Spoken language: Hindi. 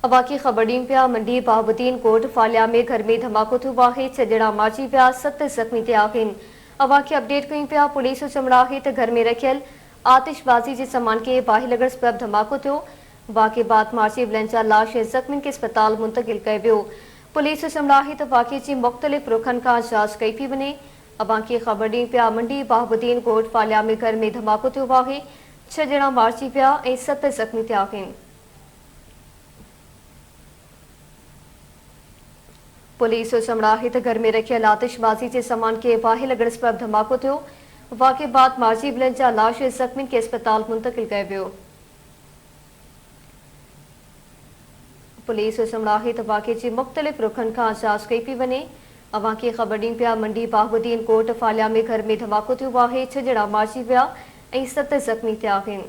अवाकी ख़बर ॾियूं पिया मंडी बहाबुद्दीन कोट फालिया में घर में धमाको थियो आहे। 6 ॼणा मारिजी पिया, 7 ज़ख़्मी थिया आहिनि। अवाकी अपडेट कयूं पिया। पुलिस जो चवणु आहे त घर में रखियल आतिशबाज़ी जे सामान खे बाहि लॻण सबबि धमाको थियो। वाक़े बाद मारिजी वियलनि जा लाश ऐं ज़ख़्मियुनि खे अस्पताल मुंतक़िल कयो वियो। पुलिस जो चवणु आहे त वाक़े जी मुख़्तलिफ़ रुख़नि खां जांच कई पई वञे। अवाकी ख़बर ॾियूं पिया मंडी बहाबुद्दीन कोट फालिया में घर में धमाको थियो आहे। 6 ॼणा मारिजी पिया ऐं 7 ज़ख़्मी थिया आहिनि। पुलिस जो चवणु आहे त घर में रखियल आतिशबाज़ी जे सामान खे बाहि लॻण सबबि धमाको थियो। वाक़े बाद मारिजी वियलनि जा लाश ऐं ज़ख़्मियुनि खे अस्पताल मुंतक़िल कयो वियो। पुलिस जो चवणु आहे त वाक़े जी मुख़्तलिफ़ रुख़नि खां जांच कई पई वञे। अवांखे ख़बर ॾियूं पिया मंडी बहाबुद्दीन कोट फालिया में घर में धमाको थियो आहे। 6 ॼणा मारिजी विया ऐं 7 ज़ख़्मी थिया आहिनि।